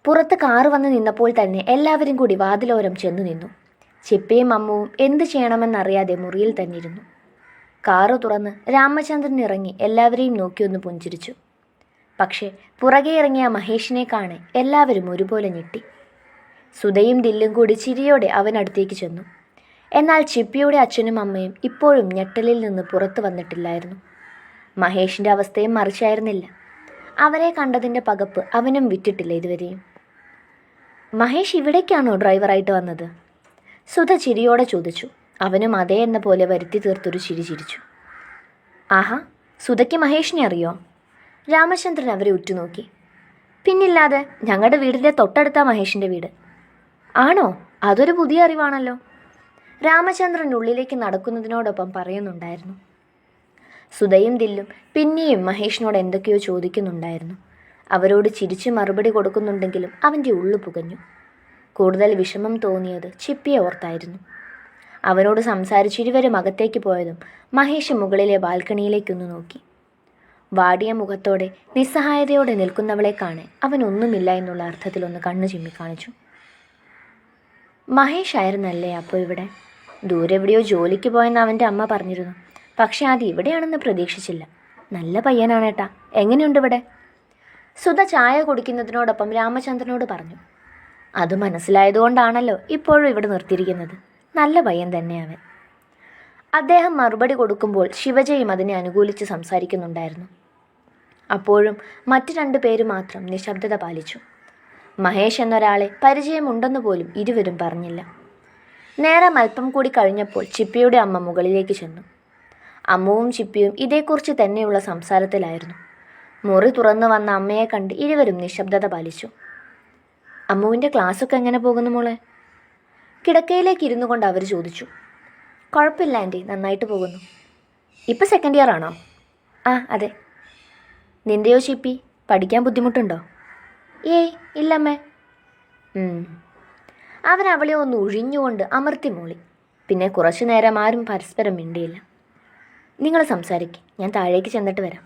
പുറത്ത് കാറ് വന്ന് നിന്നപ്പോൾ തന്നെ എല്ലാവരും കൂടി വാതിലോരം ചെന്നു നിന്നു. ചിപ്പിയും അമ്മുവും എന്തു ചെയ്യണമെന്നറിയാതെ മുറിയിൽ തന്നെ ഇരുന്നു. കാറ് തുറന്ന് രാമചന്ദ്രൻ ഇറങ്ങി എല്ലാവരെയും നോക്കിയൊന്ന് പുഞ്ചിരിച്ചു. പക്ഷേ പുറകെ ഇറങ്ങിയ മഹേഷിനെ കാണെ എല്ലാവരും ഒരുപോലെ ഞെട്ടി. സുധയും ദില്ലും കൂടി ചിരിയോടെ അവനടുത്തേക്ക് ചെന്നു. എന്നാൽ ചിപ്പിയുടെ അച്ഛനും അമ്മയും ഇപ്പോഴും ഞെട്ടലിൽ നിന്ന് പുറത്തു വന്നിട്ടില്ലായിരുന്നു. മഹേഷിൻ്റെ അവസ്ഥയും മറിച്ചായിരുന്നില്ല. അവരെ കണ്ടതിൻ്റെ പകപ്പ് അവനും വിറ്റിട്ടില്ല ഇതുവരെയും. മഹേഷ് ഇവിടേക്കാണോ ഡ്രൈവറായിട്ട് വന്നത്? സുധ ചിരിയോടെ ചോദിച്ചു. അവനും അതേ എന്ന പോലെ വരുത്തി തീർത്തൊരു ചിരി ചിരിച്ചു. ആഹാ, സുധയ്ക്ക് മഹേഷിനെ അറിയോ? രാമചന്ദ്രൻ അവരെ ഉറ്റുനോക്കി. പിന്നില്ലാതെ, ഞങ്ങളുടെ വീടിൻ്റെ തൊട്ടടുത്താ മഹേഷിൻ്റെ വീട്. ആണോ? അതൊരു പുതിയ അറിവാണല്ലോ. രാമചന്ദ്രൻ ഉള്ളിലേക്ക് നടക്കുന്നതിനോടൊപ്പം പറയുന്നുണ്ടായിരുന്നു. സുധയും ദില്ലും പിന്നെയും മഹേഷിനോട് എന്തൊക്കെയോ ചോദിക്കുന്നുണ്ടായിരുന്നു. അവരോട് ചിരിച്ച് മറുപടി കൊടുക്കുന്നുണ്ടെങ്കിലും അവൻ്റെ ഉള്ളു പുകഞ്ഞു. കൂടുതൽ വിഷമം തോന്നിയത് ചിപ്പിയെ ഓർത്തായിരുന്നു. അവനോട് സംസാരിച്ചിരുവരും അകത്തേക്ക് പോയതും മഹേഷ് മുകളിലെ ബാൽക്കണിയിലേക്കൊന്ന് നോക്കി. വാടിയ മുഖത്തോടെ നിസ്സഹായതയോടെ നിൽക്കുന്നവളെ കാണെ അവൻ ഒന്നുമില്ല എന്നുള്ള അർത്ഥത്തിലൊന്ന് കണ്ണു ചിമ്മി കാണിച്ചു. മഹേഷ് ആയിരുന്നല്ലേ അപ്പോൾ ഇവിടെ? ദൂരെ എവിടെയോ ജോലിക്ക് പോയെന്ന് അവൻ്റെ അമ്മ പറഞ്ഞിരുന്നു. പക്ഷെ അത് ഇവിടെയാണെന്ന് പ്രതീക്ഷിച്ചില്ല. നല്ല പയ്യനാണേട്ടാ. എങ്ങനെയുണ്ട് ഇവിടെ? സുധ ചായ കുടിക്കുന്നതിനോടൊപ്പം രാമചന്ദ്രനോട് പറഞ്ഞു. അത് മനസ്സിലായതുകൊണ്ടാണല്ലോ ഇപ്പോഴും ഇവിടെ നിർത്തിയിരിക്കുന്നത്. നല്ല പയ്യൻ തന്നെ അവൻ. അദ്ദേഹം മറുപടി കൊടുക്കുമ്പോൾ ശിവജയും അതിനെ അനുകൂലിച്ച് സംസാരിക്കുന്നുണ്ടായിരുന്നു. അപ്പോഴും മറ്റു 2 പേര് മാത്രം നിശബ്ദത പാലിച്ചു. മഹേഷ് എന്നൊരാളെ പരിചയമുണ്ടെന്ന് പോലും ഇരുവരും പറഞ്ഞില്ല. നേരം അല്പം കൂടി കഴിഞ്ഞപ്പോൾ ചിപ്പിയുടെ അമ്മ മുകളിലേക്ക് ചെന്നു. അമ്മുവും ചിപ്പിയും ഇതേക്കുറിച്ച് തന്നെയുള്ള സംസാരത്തിലായിരുന്നു. മുറി തുറന്നു വന്ന അമ്മയെ കണ്ട് ഇരുവരും നിശബ്ദത പാലിച്ചു. അമ്മുവിൻ്റെ ക്ലാസ്സൊക്കെ എങ്ങനെ പോകുന്നു മോളെ? കിടക്കയിലേക്ക് ഇരുന്നു കൊണ്ട് അവർ ചോദിച്ചു. കുഴപ്പമില്ല ആൻറ്റി, നന്നായിട്ട് പോകുന്നു. ഇപ്പം സെക്കൻഡ് ഇയർ ആണോ? ആ അതെ. നിൻ്റെയോ ചിപ്പി? പഠിക്കാൻ ബുദ്ധിമുട്ടുണ്ടോ? ഏയ് ഇല്ലമ്മേ. അവൻ അവളെ ഒന്ന് ഒഴിഞ്ഞുകൊണ്ട് അമർത്തി മൂളി. പിന്നെ കുറച്ചു നേരം ആരും പരസ്പരം മിണ്ടിയില്ല. നിങ്ങൾ സംസാരിക്കും, ഞാൻ താഴേക്ക് ചെന്നിട്ട് വരാം.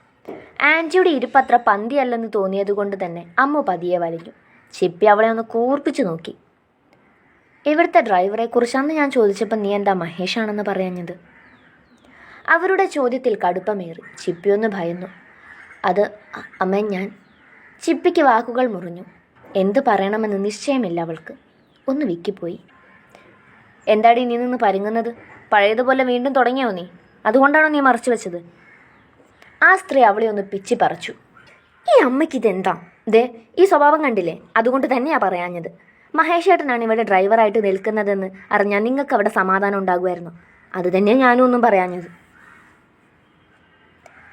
ആൻറ്റിയുടെ ഇരിപ്പത്ര പന്തിയല്ലെന്ന് തോന്നിയതുകൊണ്ട് തന്നെ അമ്മു പതിയെ വലിഞ്ഞു. ചിപ്പി അവളെ ഒന്ന് കൂർപ്പിച്ചു നോക്കി. ഇവിടുത്തെ ഡ്രൈവറെക്കുറിച്ച് അന്ന് ഞാൻ ചോദിച്ചപ്പോൾ നീ എന്താ മഹേഷാണെന്ന് പറയാഞ്ഞത്? അവരുടെ ചോദ്യത്തിൽ കടുപ്പമേറി. ചിപ്പി ഒന്ന് ഭയന്നു. അത് അമ്മ ഞാൻ. ചിപ്പിക്ക് വാക്കുകൾ മുറിഞ്ഞു. എന്ത് പറയണമെന്ന് നിശ്ചയമില്ല അവൾക്ക്. ഒന്ന് വിക്കിപ്പോയി. എന്താടി നീ നിന്ന് പരുങ്ങുന്നത്? പഴയതുപോലെ വീണ്ടും തുടങ്ങിയോ നീ? അതുകൊണ്ടാണോ നീ മറച്ചു വെച്ചത്? ആ സ്ത്രീ അവളെ ഒന്ന് പിച്ചി പറിച്ചു. ഈ അമ്മയ്ക്കിതെന്താ? ദേ, ഈ സ്വഭാവം കണ്ടില്ലേ? അതുകൊണ്ട് തന്നെയാ പറയാഞ്ഞത്. മഹേഷേട്ടനാണ് ഇവിടെ ഡ്രൈവറായിട്ട് നിൽക്കുന്നതെന്ന് അറിഞ്ഞാൽ നിങ്ങൾക്ക് അവിടെ സമാധാനം ഉണ്ടാകുമായിരുന്നു. അത് തന്നെയാണ് ഞാനും ഒന്നും പറയാഞ്ഞത്.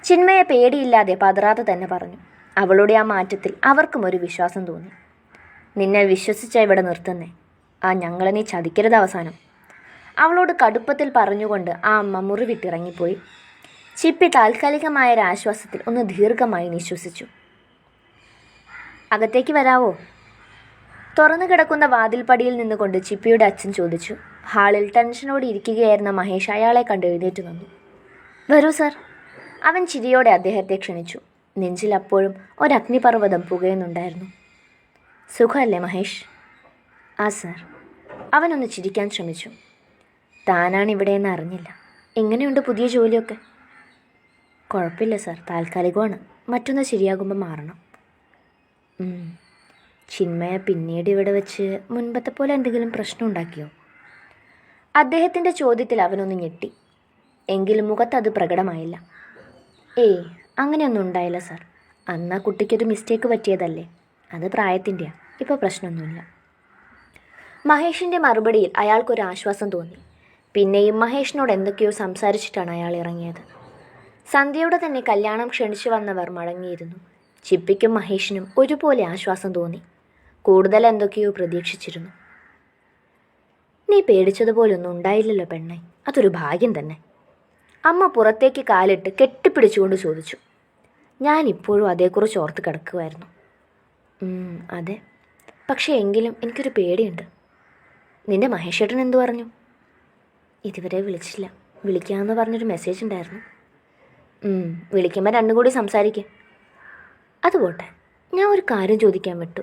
ചിന്മയെ പേടിയില്ലാതെ പതറാതെ തന്നെ പറഞ്ഞു. അവളുടെ ആ മാറ്റത്തിൽ അവർക്കും ഒരു വിശ്വാസം തോന്നി. നിന്നെ വിശ്വസിച്ചാ ഇവിടെ നിർത്തുന്നേ. ആ ഞങ്ങളെ നീ ചതിക്കരുത് അവസാനം. അവളോട് കടുപ്പത്തിൽ പറഞ്ഞുകൊണ്ട് ആ അമ്മ മുറി വിട്ടിറങ്ങിപ്പോയി. ചിപ്പി താൽക്കാലികമായ ഒരാശ്വാസത്തിൽ ഒന്ന് ദീർഘമായി നിശ്വസിച്ചു. അകത്തേക്ക് വരാവോ? തുറന്നു കിടക്കുന്ന വാതിൽപ്പടിയിൽ നിന്നുകൊണ്ട് ചിപ്പിയുടെ അച്ഛൻ ചോദിച്ചു. ഹാളിൽ ടെൻഷനോടെ ഇരിക്കുകയായിരുന്ന മഹേഷ് അയാളെ കണ്ട് എഴുന്നേറ്റ് വന്നു. വരൂ സർ. അവൻ ചിരിയോടെ അദ്ദേഹത്തെ ക്ഷണിച്ചു. നെഞ്ചിൽ അപ്പോഴും ഒരഗ്നിപർവ്വതം പുകയുന്നുണ്ടായിരുന്നു. സുഖമല്ലേ മഹേഷ്? ആ സർ. അവനൊന്ന് ചിരിക്കാൻ ശ്രമിച്ചു. താനാണ് ഇവിടെയെന്ന് അറിഞ്ഞില്ല. എങ്ങനെയുണ്ട് പുതിയ ജോലിയൊക്കെ? കുഴപ്പമില്ല സർ, താൽക്കാലികമാണ്. മറ്റൊന്ന് ശരിയാകുമ്പോൾ മാറണം. ചിന്മയ പിന്നീട് ഇവിടെ വെച്ച് മുൻപത്തെ പോലെ എന്തെങ്കിലും പ്രശ്നം ഉണ്ടാക്കിയോ? അദ്ദേഹത്തിൻ്റെ ചോദ്യത്തിൽ അവനൊന്ന് ഞെട്ടി. എങ്കിലും മുഖത്തത് പ്രകടമായില്ല. ഏയ്, അങ്ങനെയൊന്നും ഉണ്ടായില്ല സർ. അന്ന് ആ കുട്ടിക്കൊരു മിസ്റ്റേക്ക് പറ്റിയതല്ലേ. അത് പ്രായത്തിൻ്റെയാണ്. ഇപ്പോൾ പ്രശ്നമൊന്നുമില്ല. മഹേഷിൻ്റെ മറുപടിയിൽ അയാൾക്കൊരു ആശ്വാസം തോന്നി. പിന്നെയും മഹേഷിനോട് എന്തൊക്കെയോ സംസാരിച്ചിട്ടാണ് അയാൾ ഇറങ്ങിയത്. സന്ധ്യയോടെ തന്നെ കല്യാണം ക്ഷണിച്ചു വന്നവർ മടങ്ങിയിരുന്നു. ചിപ്പിക്കും മഹേഷിനും ഒരുപോലെ ആശ്വാസം തോന്നി. കൂടുതൽ എന്തൊക്കെയോ പ്രതീക്ഷിച്ചിരുന്നു. നീ പേടിച്ചതുപോലൊന്നും ഉണ്ടായില്ലല്ലോ പെണ്ണെ. അതൊരു ഭാഗ്യം തന്നെ. അമ്മ പുറത്തേക്ക് കാലിട്ട് കെട്ടിപ്പിടിച്ചുകൊണ്ട് ചോദിച്ചു. ഞാനിപ്പോഴും അതേക്കുറിച്ച് ഓർത്ത് കിടക്കുമായിരുന്നു. അതെ, പക്ഷേ എങ്കിലും എനിക്കൊരു പേടിയുണ്ട്. നിൻ്റെ മഹേഷേട്ടൻ എന്തു പറഞ്ഞു? ഇതുവരെ വിളിച്ചില്ല. വിളിക്കാമെന്ന് പറഞ്ഞൊരു മെസ്സേജ് ഉണ്ടായിരുന്നു. വിളിക്കുമ്പോൾ രണ്ടും കൂടി സംസാരിക്കാം. അതുപോട്ടെ, ഞാൻ ഒരു കാര്യം ചോദിക്കാൻ വിട്ടു.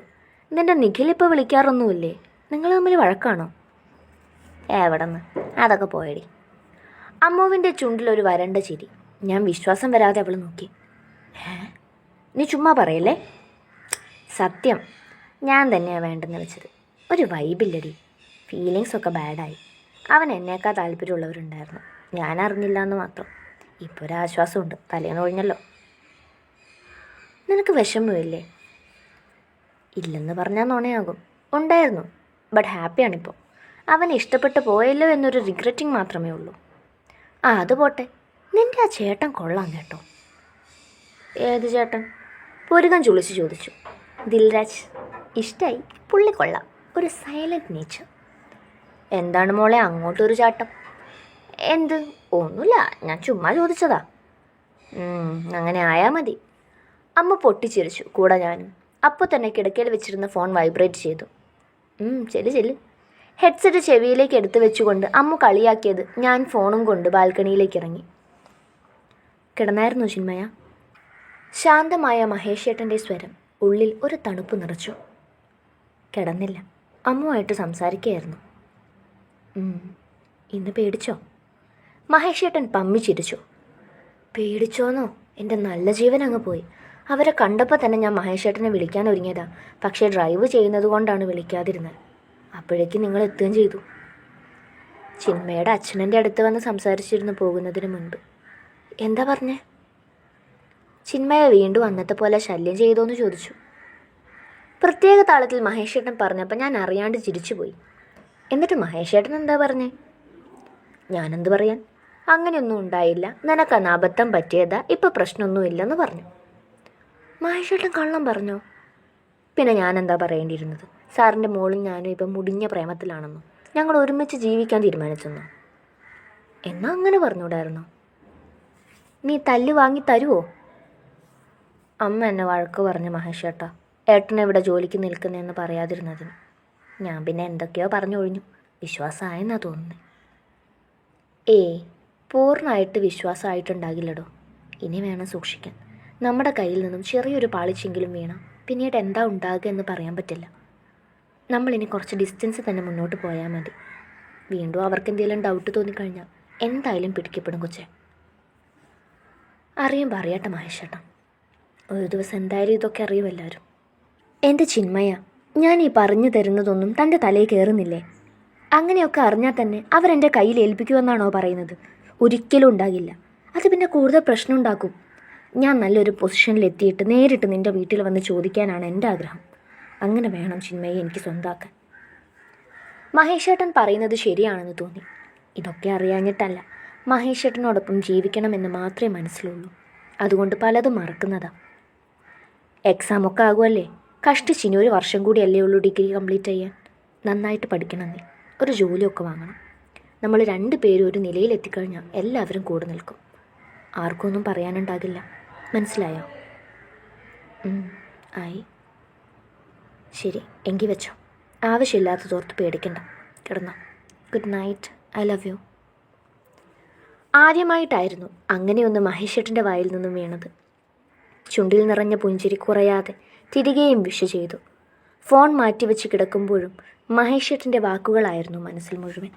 നിന്റെ നിഖിൽ ഇപ്പോൾ വിളിക്കാറൊന്നുമില്ലേ? നിങ്ങൾ തമ്മിൽ വഴക്കാണോ? എവിടെന്ന്? അതൊക്കെ പോയടി. അമ്മുവിൻ്റെ ചുണ്ടിലൊരു വരണ്ട ചിരി. ഞാൻ വിശ്വാസം വരാതെ അവൾ നോക്കി. നീ ചുമ്മാ പറയല്ലേ? സത്യം, ഞാൻ തന്നെയാണ് വേണ്ടെന്ന് വെച്ചത്. ഒരു വൈബില്ലടി. ഫീലിങ്സൊക്കെ ബാഡായി. അവൻ എന്നേക്കാൾ താല്പര്യമുള്ളവരുണ്ടായിരുന്നു, ഞാൻ അറിഞ്ഞില്ല എന്ന് മാത്രം. ഇപ്പോൾ ഒരാശ്വാസമുണ്ട്, തലേന്ന് ഒഴിഞ്ഞല്ലോ. നിനക്ക് വിഷമമില്ലേ? ഇല്ലെന്ന് പറഞ്ഞാൽ നുണയാകും. ഉണ്ടായിരുന്നു, ബട്ട് ഹാപ്പിയാണിപ്പോൾ. അവനെ ഇഷ്ടപ്പെട്ട് പോയല്ലോ എന്നൊരു റിഗ്രറ്റിങ് മാത്രമേ ഉള്ളൂ. അത് പോട്ടെ, നിൻ്റെ ആ ചേട്ടൻ കൊള്ളാം കേട്ടോ. ഏത് ചേട്ടൻ? പുരുകൻ ചുളിച്ച് ചോദിച്ചു. ദിൽരാജ്. ഇഷ്ടമായി, പുള്ളി കൊള്ളാം. ഒരു സൈലൻറ്റ് നേച്ചർ. എന്താണ് മോളെ അങ്ങോട്ടൊരു ചാട്ടം? എന്ത്? ഒന്നുമില്ല, ഞാൻ ചുമ്മാ ചോദിച്ചതാ. അങ്ങനെ ആയാൽ മതി. അമ്മ പൊട്ടിച്ചിരിച്ചു, കൂടെ ഞാനും. അപ്പോൾ തന്നെ കിടക്കയിൽ വെച്ചിരുന്ന ഫോൺ വൈബ്രേറ്റ് ചെയ്തു. ചെല്ല്. ഹെഡ്സെറ്റ് ചെവിയിലേക്ക് എടുത്തു വെച്ചുകൊണ്ട് അമ്മ കളിയാക്കിയത് ഞാൻ ഫോണും കൊണ്ട് ബാൽക്കണിയിലേക്ക് ഇറങ്ങി. കിടന്നായിരുന്നു ചിന്മയ? ശാന്തമായ മഹേഷേട്ടൻ്റെ സ്വരം ഉള്ളിൽ ഒരു തണുപ്പ് നിറച്ചു. കിടന്നില്ല, അമ്മുവായിട്ട് സംസാരിക്കുകയായിരുന്നു. ഇന്ന് പേടിച്ചോ? മഹേഷേട്ടൻ പമ്മി ചിരിച്ചു. പേടിച്ചോന്നോ? എൻ്റെ നല്ല ജീവൻ അങ്ങ് പോയി. അവരെ കണ്ടപ്പോൾ തന്നെ ഞാൻ മഹേഷേട്ടനെ വിളിക്കാൻ ഒരുങ്ങിയതാ. പക്ഷേ ഡ്രൈവ് ചെയ്യുന്നത് കൊണ്ടാണ് വിളിക്കാതിരുന്നത്. അപ്പോഴേക്കും നിങ്ങൾ എത്തുകയും ചെയ്തു. ചിന്മയുടെ അച്ഛനൻ്റെ അടുത്ത് വന്ന് സംസാരിച്ചിരുന്നു പോകുന്നതിന് മുൻപ്. എന്താ പറഞ്ഞേ? ചിന്മയ വീണ്ടും അന്നത്തെ പോലെ ശല്യം ചെയ്തോന്ന് ചോദിച്ചു. പ്രത്യേക താളത്തിൽ മഹേഷേട്ടൻ പറഞ്ഞപ്പോൾ ഞാൻ അറിയാണ്ട് ചിരിച്ചുപോയി. എന്നിട്ട് മഹേഷേട്ടൻ എന്താ പറഞ്ഞേ? ഞാനെന്ത് പറയാൻ? അങ്ങനെയൊന്നും ഉണ്ടായില്ല, നിനക്കന്ന് അബദ്ധം പറ്റിയതാ, ഇപ്പം പ്രശ്നമൊന്നുമില്ലെന്ന് പറഞ്ഞു. മഹേഷേട്ടൻ കള്ളം പറഞ്ഞോ? പിന്നെ ഞാനെന്താ പറയേണ്ടിയിരുന്നത്? സാറിൻ്റെ മോളും ഞാനും ഇപ്പം മുടിഞ്ഞ പ്രേമത്തിലാണെന്നോ, ഞങ്ങൾ ഒരുമിച്ച് ജീവിക്കാൻ തീരുമാനിച്ചെന്നോ? എന്നാ അങ്ങനെ പറഞ്ഞൂടായിരുന്നോ? നീ തല്ല് വാങ്ങി തരുമോ? അമ്മ എന്നെ വഴക്ക് പറഞ്ഞു മഹേഷേട്ടാ, ഏട്ടനെവിടെ ജോലിക്ക് നിൽക്കുന്നതെന്ന് പറയാതിരുന്നതിന്. ഞാൻ പിന്നെ എന്തൊക്കെയോ പറഞ്ഞൊഴിഞ്ഞു. വിശ്വാസമായെന്നാ തോന്നുന്നത്. പൂർണ്ണമായിട്ട് വിശ്വാസമായിട്ടുണ്ടാകില്ലടോ. ഇനി വേണം സൂക്ഷിക്കാൻ. നമ്മുടെ കയ്യിൽ നിന്നും ചെറിയൊരു പാളിച്ചെങ്കിലും വീണാൽ പിന്നീട് എന്താ ഉണ്ടാകുക എന്ന് പറയാൻ പറ്റില്ല. നമ്മളിനി കുറച്ച് ഡിസ്റ്റൻസ് തന്നെ മുന്നോട്ട് പോയാൽ മതി. വീണ്ടും അവർക്ക് എന്തെങ്കിലും ഡൗട്ട് തോന്നിക്കഴിഞ്ഞാൽ എന്തായാലും പിടിക്കപ്പെടും കൊച്ചേ. അറിയും, പറയട്ടെ മഹേഷേട്ടാ. ഒരു ദിവസം എന്തായാലും ഇതൊക്കെ അറിയും എല്ലാവരും. എൻ്റെ ചിന്മയ, ഞാൻ ഈ പറഞ്ഞു തരുന്നതൊന്നും തൻ്റെ തലയിൽ കയറുന്നില്ലേ? അങ്ങനെയൊക്കെ അറിഞ്ഞാൽ തന്നെ അവരെൻ്റെ കയ്യിൽ ഏൽപ്പിക്കുമെന്നാണോ പറയുന്നത്? ഒരിക്കലും ഉണ്ടാകില്ല. അത് പിന്നെ കൂടുതൽ പ്രശ്നം ഉണ്ടാക്കും. ഞാൻ നല്ലൊരു പൊസിഷനിലെത്തിയിട്ട് നേരിട്ട് നിൻ്റെ വീട്ടിൽ വന്ന് ചോദിക്കാനാണ് എൻ്റെ ആഗ്രഹം. അങ്ങനെ വേണം ചിന്മയെ എനിക്ക് സ്വന്തമാക്കാൻ. മഹേഷേട്ടൻ പറയുന്നത് ശരിയാണെന്ന് തോന്നി. ഇതൊക്കെ അറിയാഞ്ഞിട്ടല്ല, മഹേഷേട്ടനോടൊപ്പം ജീവിക്കണമെന്ന് മാത്രമേ മനസ്സിലുള്ളൂ. അതുകൊണ്ട് പലതും മറക്കുന്നതാ. എക്സാമൊക്കെ ആകുമല്ലേ, കഷ്ടിച്ചിനി 1 വർഷം കൂടിയല്ലേ ഉള്ളൂ ഡിഗ്രി കംപ്ലീറ്റ് ചെയ്യാൻ. നന്നായിട്ട് പഠിക്കണം നീ, ഒരു ജോലിയൊക്കെ വാങ്ങണം. നമ്മൾ 2 പേരും ഒരു നിലയിലെത്തിക്കഴിഞ്ഞാൽ എല്ലാവരും കൂടെ നിൽക്കും. ആർക്കും ഒന്നും പറയാനുണ്ടാകില്ല. മനസ്സിലായോ? ആയി. ശരി, എങ്കിൽ വെച്ചോ. ആവശ്യമില്ലാത്തതോർത്ത് പേടിക്കണ്ട. കിടന്നോ. Good night. I love you. ആദ്യമായിട്ടായിരുന്നു അങ്ങനെയൊന്ന് മഹേഷേട്ടൻ്റെ വായിൽ നിന്നും വീണത്. ചുണ്ടിൽ നിറഞ്ഞ പുഞ്ചിരി കുറയാതെ തിരികെയും വിഷ് ചെയ്തു. ഫോൺ മാറ്റിവെച്ച് കിടക്കുമ്പോഴും മഹേഷേട്ടൻ്റെ വാക്കുകളായിരുന്നു മനസ്സിൽ മുഴുവൻ.